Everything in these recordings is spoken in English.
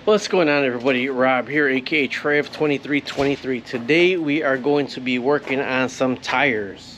What's going on, everybody? Rob here, aka Trev2323. Today we are going to be working on some tires.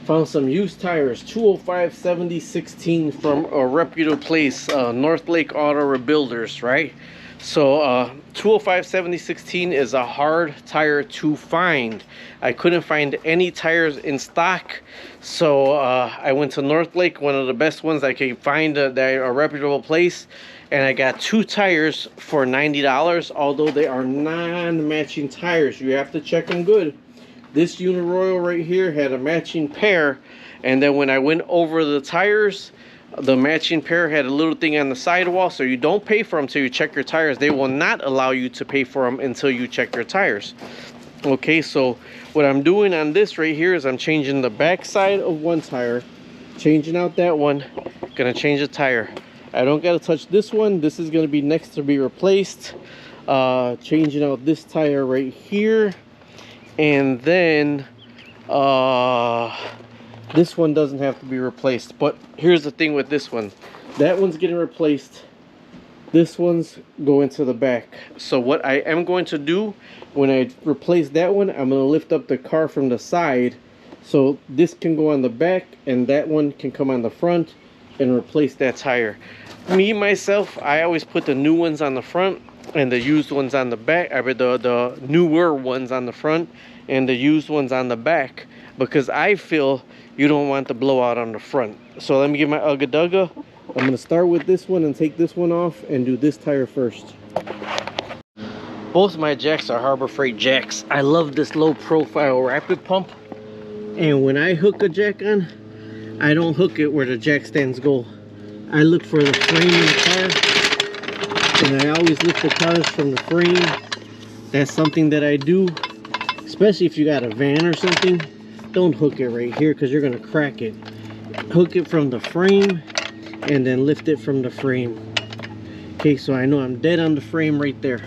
Found some used tires, 205 7016 from a reputable place, North Lake Auto Rebuilders, right? So 205 7016 is a hard tire to find. I couldn't find any tires in stock, so I went to North Lake, one of the best ones I could find, a reputable place, and I got two tires for $90, although they are non-matching tires. You have to check them good. This Uniroyal right here had a matching pair, and then when I went over the tires, the matching pair had a little thing on the sidewall, so you don't pay for them until you check your tires. They will not allow you to pay for them until you check your tires. Okay, so what I'm doing on this right here is I'm changing the back side of one tire, changing out that one, gonna change the tire. I don't gotta touch this one. This is gonna be next to be replaced. Changing out this tire right here, and then this one doesn't have to be replaced. But here's the thing with this one, that one's getting replaced, this one's going to the back. So what I am going to do when I replace that one, I'm going to lift up the car from the side, so this can go on the back and that one can come on the front, and replace that tire. Me myself, I always put the new ones on the front and the used ones on the back. I mean the newer ones on the front and the used ones on the back, because I feel you don't want the blowout on the front. So let me get my Ugga Dugga. I'm going to start with this one and take this one off and do this tire first. Both my jacks are Harbor Freight jacks. I love this low profile rapid pump, and when I hook a jack on, I don't hook it where the jack stands go. I look for the frame in the car, and I always lift the cars from the frame. That's something that I do, especially if you got a van or something. Don't hook it right here because you're gonna crack it. Hook it from the frame and then lift it from the frame. Okay, so I know I'm dead on the frame right there.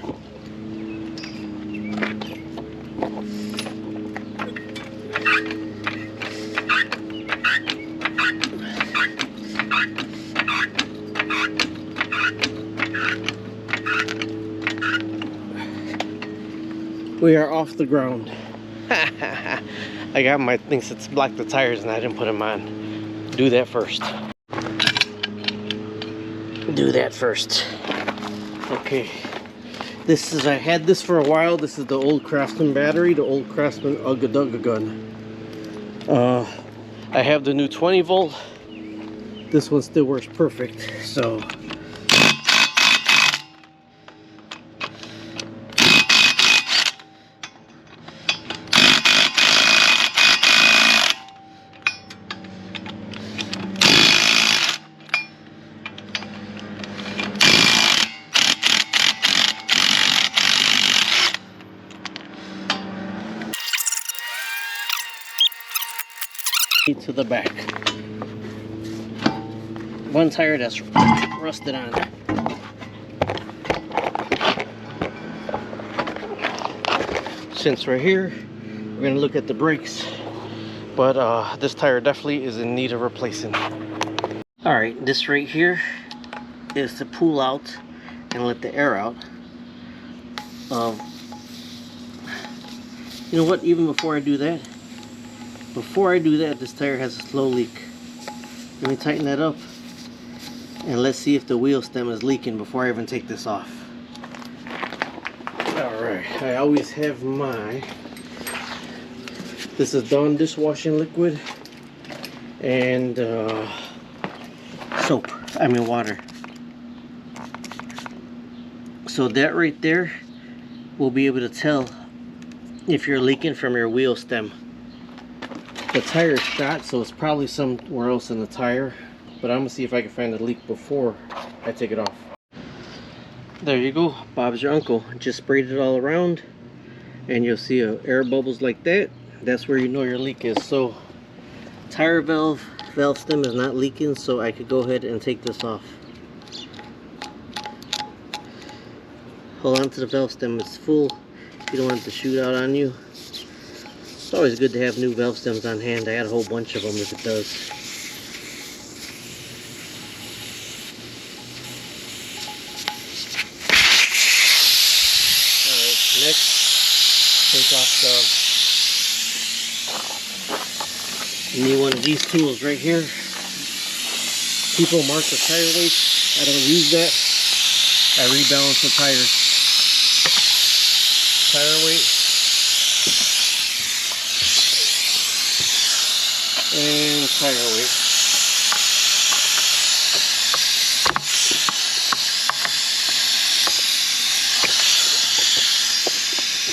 We are off the ground. I got my things to block the tires and I didn't put them on. Do that first. Do that first. Okay. This is, I had this for a while. This is the old Craftsman battery, the old Craftsman Ugga Dugga gun. I have the new 20 volt. This one still works perfect. So to the back. One tire that's rusted on. Since we're here, we're gonna look at the brakes, but this tire definitely is in need of replacing. All right, this right here is to pull out and let the air out. You know what, even before I do that, this tire has a slow leak. Let me tighten that up and let's see if the wheel stem is leaking before I even take this off. Alright, I always have this is Dawn dishwashing liquid and water. So that right there will be able to tell if you're leaking from your wheel stem. The tire is shot, so it's probably somewhere else in the tire, but I'm gonna see if I can find the leak before I take it off. There you go, Bob's your uncle. Just sprayed it all around and you'll see air bubbles like that. That's where you know your leak is. So tire valve stem is not leaking, so I could go ahead and take this off. Hold on to the valve stem, it's full. You don't want it to shoot out on you. It's always good to have new valve stems on hand. I got a whole bunch of them if it does. take off the, you need one of these tools right here. People mark the tire weight. I don't use that. I rebalance the tires. Tire weight. And tire weight.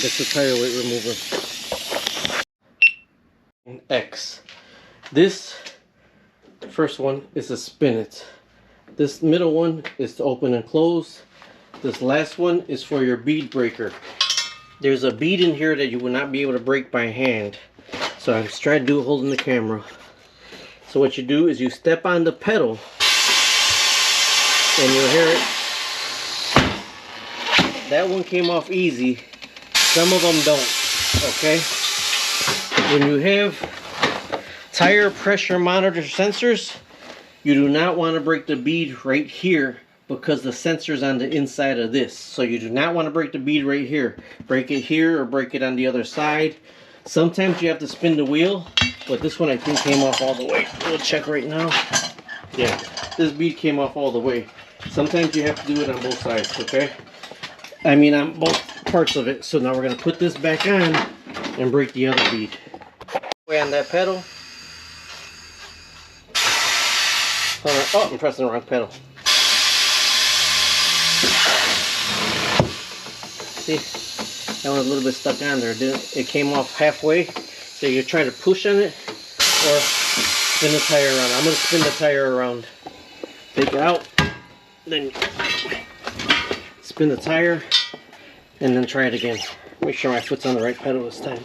That's the tire weight remover. X. This first one is to spin it. This middle one is to open and close. This last one is for your bead breaker. There's a bead in here that you will not be able to break by hand. So I'm just trying to do it holding the camera. So what you do is you step on the pedal and you'll hear it. That one came off easy. Some of them don't, okay? When you have tire pressure monitor sensors, you do not want to break the bead right here because the sensor's on the inside of this. So you do not want to break the bead right here. Break it here or break it on the other side. Sometimes you have to spin the wheel, but this one I think came off all the way. We'll check right now. Yeah, this bead came off all the way. Sometimes you have to do it on both sides, okay? I mean on both parts of it. So now we're going to put this back on and break the other bead. Way on that pedal. Oh, I'm pressing the wrong pedal. See, that one's a little bit stuck on there. It came off halfway. So you try to push on it or spin the tire around. I'm going to spin the tire around. Take it out. Then spin the tire. And then try it again. Make sure my foot's on the right pedal this time.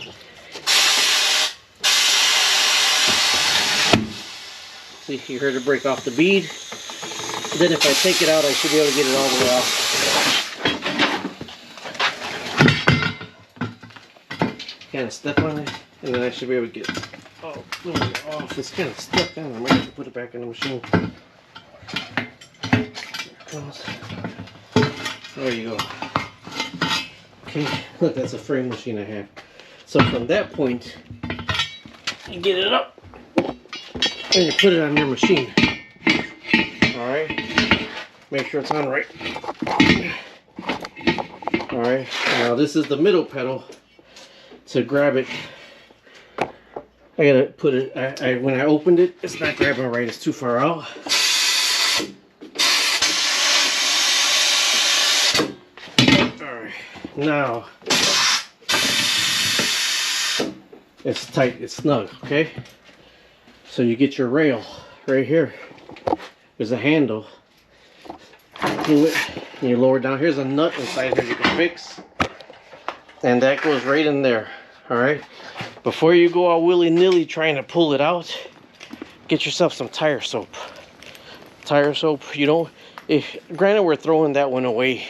See, you heard it break off the bead. Then if I take it out, I should be able to get it all the way off. Kind of step on it, and then I should be able to get it off. It's kind of stuck down. I might have to put it back in the machine. There it goes. There you go. Okay, look, that's a frame machine I have. So from that point, you get it up and you put it on your machine. Alright, make sure it's on right. Alright, now this is the middle pedal. To grab it, I gotta put it, when I opened it, it's not grabbing right, it's too far out. Alright. Now, it's tight, it's snug, okay? So you get your rail right here. There's a handle. Do it, and you lower it down. Here's a nut inside here you can fix. And that goes right in there, alright? Before you go all willy-nilly trying to pull it out, get yourself some tire soap. Tire soap, you don't, granted we're throwing that one away.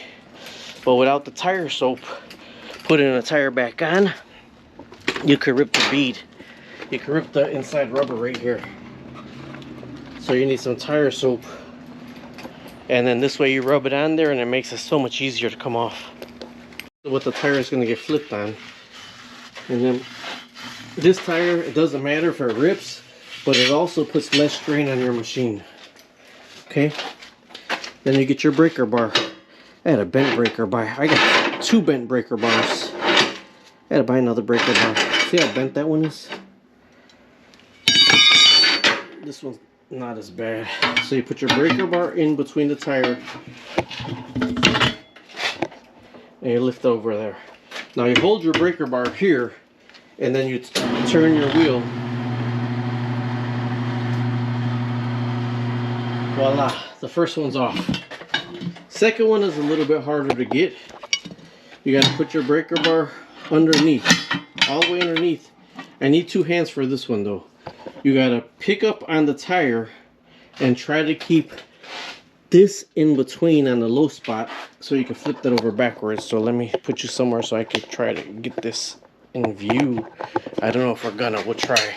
But without the tire soap, putting a tire back on, you could rip the bead. You can rip the inside rubber right here. So you need some tire soap. And then this way you rub it on there and it makes it so much easier to come off. What the tire is going to get flipped on. And then this tire, it doesn't matter if it rips, but it also puts less strain on your machine. Okay? Then you get your breaker bar. I had a bent breaker bar. I got 2 bent breaker bars. I had to buy another breaker bar. See how bent that one is? This one's not as bad. So you put your breaker bar in between the tire and you lift over there. Now you hold your breaker bar here and then you turn your wheel. Voila, the first one's off. Second one is a little bit harder to get. You got to put your breaker bar underneath, all the way underneath. I need 2 hands for this one though. You got to pick up on the tire and try to keep this in between on the low spot so you can flip that over backwards. So let me put you somewhere so I can try to get this in view. I don't know if we're gonna, we'll try.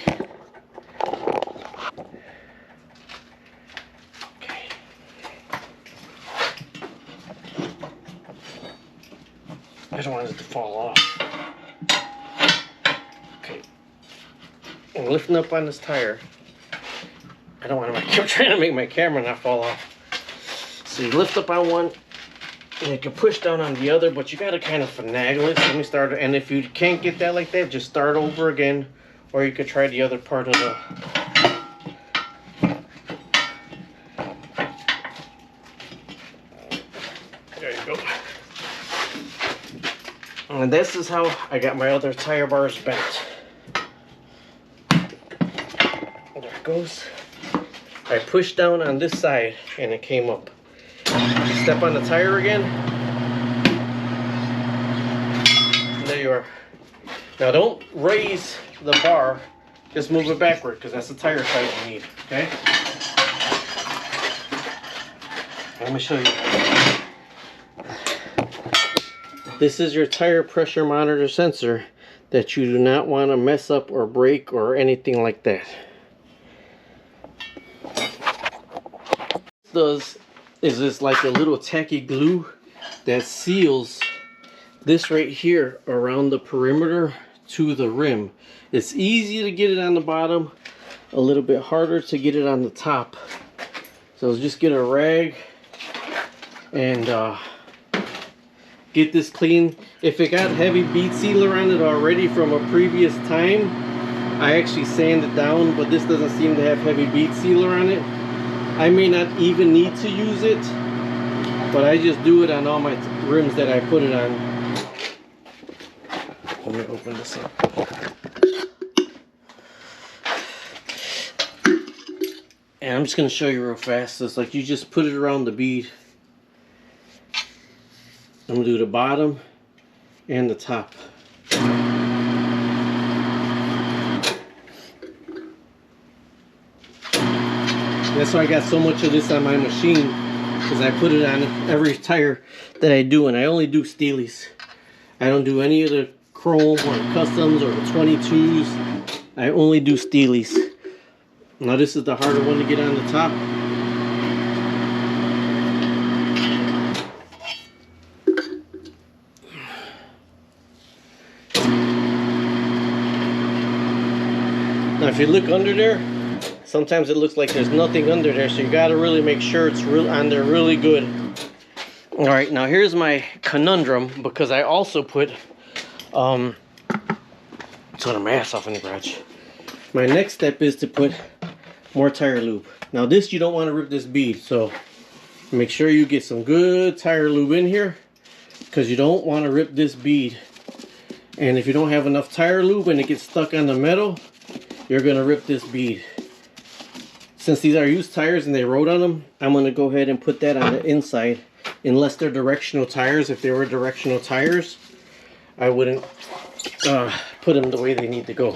Okay. I don't want it to fall off. and lifting up on this tire. I don't want to, I'm trying to make my camera not fall off. So you lift up on one, and you can push down on the other, but you got to kind of finagle it. So let me start, and if you can't get that like that, just start over again, or you could try the other part of the... There you go. And this is how I got my other tire bars bent. There it goes. I pushed down on this side and it came up. You step on the tire again. There you are. Now don't raise the bar, just move it backward because that's the tire size you need. Okay? Let me show you. This is your tire pressure monitor sensor that you do not want to mess up or break or anything like that. Does is this like a little tacky glue that seals this right here around the perimeter to the rim. It's easy to get it on the bottom, a little bit harder to get it on the top. So just get a rag and get this clean. If it got heavy bead sealer on it already from a previous time, I actually sanded it down, but this doesn't seem to have heavy bead sealer on it. I may not even need to use it, but I just do it on all my rims that I put it on. Let me open this up. And I'm just going to show you real fast. It's like you just put it around the bead. I'm going to do the bottom and the top. That's why I got so much of this on my machine, because I put it on every tire that I do, and I only do Steelies. I don't do any of the chrome or customs or the 22s. I only do Steelies. Now this is the harder one to get on the top. Now if you look under there, sometimes it looks like there's nothing under there, so you got to really make sure it's on there really good. All right, now here's my conundrum, because I also put sort of my ass off in the garage. My next step is to put more tire lube. Now this, you don't want to rip this bead, so make sure you get some good tire lube in here, because you don't want to rip this bead. And if you don't have enough tire lube and it gets stuck on the metal, you're going to rip this bead. Since these are used tires and they wrote on them, I'm going to go ahead and put that on the inside. Unless they're directional tires. If they were directional tires, I wouldn't put them the way they need to go.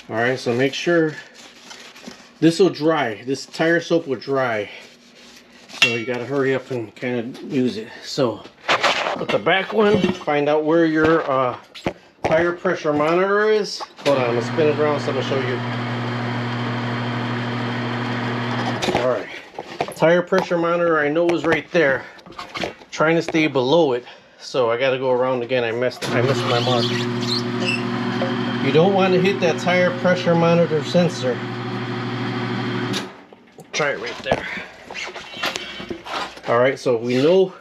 Alright, so make sure this will dry. This tire soap will dry. So you got to hurry up and kind of use it. So with the back one, find out where your tire pressure monitor is. Hold on, I'm going to spin it around so I'm going to show you. Alright, tire pressure monitor I know is right there. Trying to stay below it, so I got to go around again. I missed my mark. You don't want to hit that tire pressure monitor sensor. Try it right there. Alright, so we know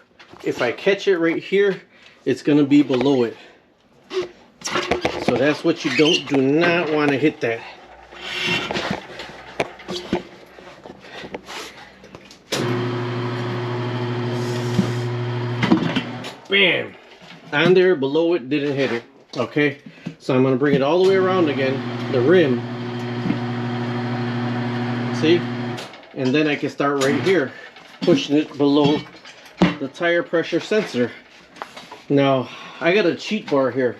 if I catch it right here, it's going to be below it. So that's what you do not want to hit that. Bam! On there, below it, didn't hit it. Okay, so I'm going to bring it all the way around again, the rim. See? And then I can start right here, pushing it below the tire pressure sensor. Now, I got a cheat bar here.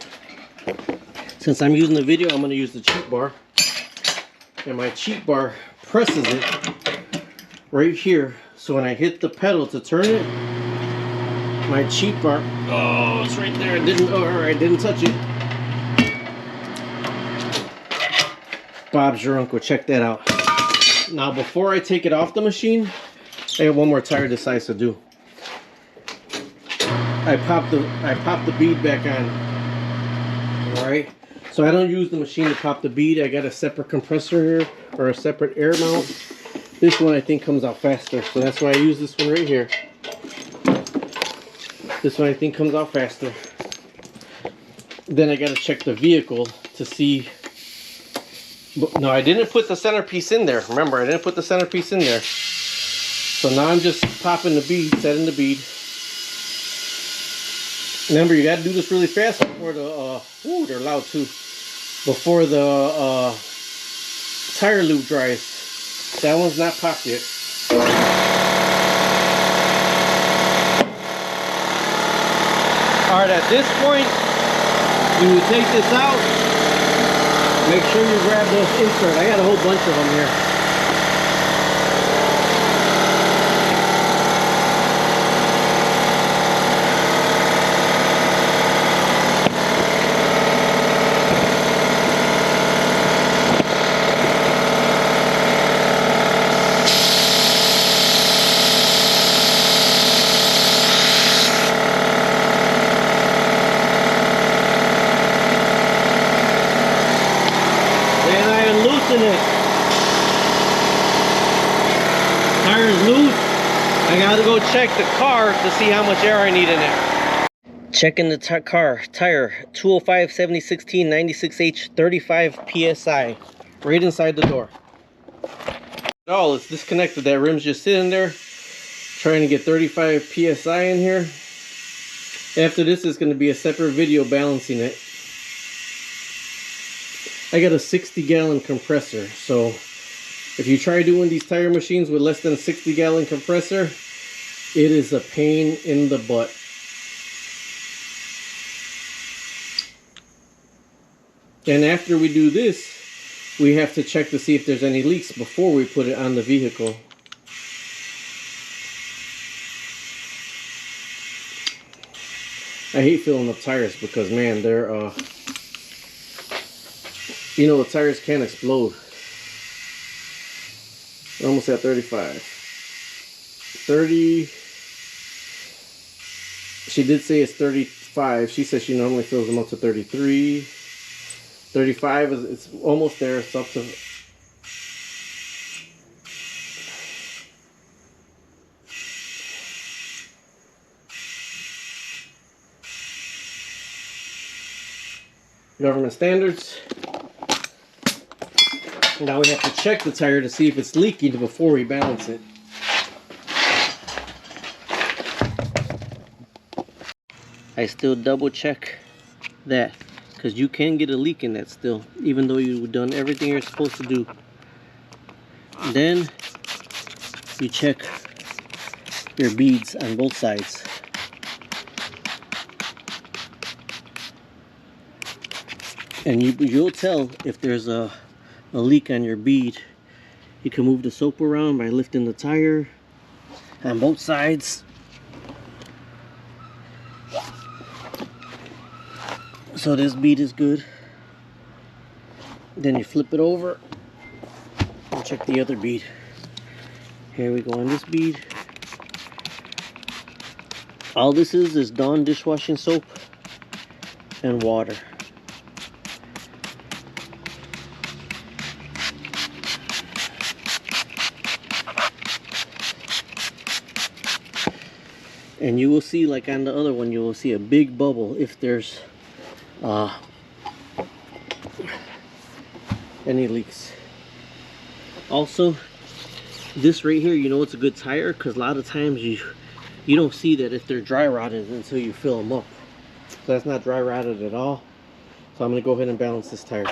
Since I'm using the video, I'm going to use the cheat bar. And my cheat bar presses it right here. So when I hit the pedal to turn it, my cheat bar, oh, it's right there. It didn't, oh, alright, didn't touch it. Bob's your uncle, check that out. Now before I take it off the machine, I have one more tire this size to do. I pop the bead back on. Alright, So I don't use the machine to pop the bead. I got a separate compressor here, or a separate air mount. This one I think comes out faster, so that's why I use this one right here. This one I think comes out faster. Then I gotta check the vehicle to see. No, I didn't put the centerpiece in there. Remember, I didn't put the centerpiece in there. So now I'm just popping the bead, setting the bead. Remember, you gotta do this really fast before the, ooh, they're loud too. Before the tire lube dries. That one's not popped yet. Alright, at this point, when you take this out, make sure you grab those inserts. I got a whole bunch of them here. It. Tire's loose. I gotta go check the car to see how much air I need in it. Checking the car tire, 205 7016 96H 35 psi, right inside the door. Oh, it's disconnected. That rim's just sitting there, trying to get 35 psi in here. After this is going to be a separate video balancing it. I got a 60-gallon compressor, so if you try doing these tire machines with less than a 60-gallon compressor, it is a pain in the butt. And after we do this, we have to check to see if there's any leaks before we put it on the vehicle. I hate filling up tires because, man, they're you know, the tires can explode. We're almost at 35. 30. She did say it's 35. She says she normally fills them up to 33. 35 is, it's almost there. It's up to. Government standards. Now we have to check the tire to see if it's leaking before we balance it. I still double check that because you can get a leak in that still, even though you've done everything you're supposed to do. Then you check your beads on both sides. And you'll tell if there's a leak on your bead. You can move the soap around by lifting the tire on both sides. So this bead is good. Then you flip it over and check the other bead. Here we go on this bead. All this is Dawn dishwashing soap and water. And you will see, like on the other one, you will see a big bubble if there's any leaks. Also, this right here, you know it's a good tire because a lot of times you don't see that if they're dry rotted until you fill them up. So that's not dry rotted at all. So I'm going to go ahead and balance this tire.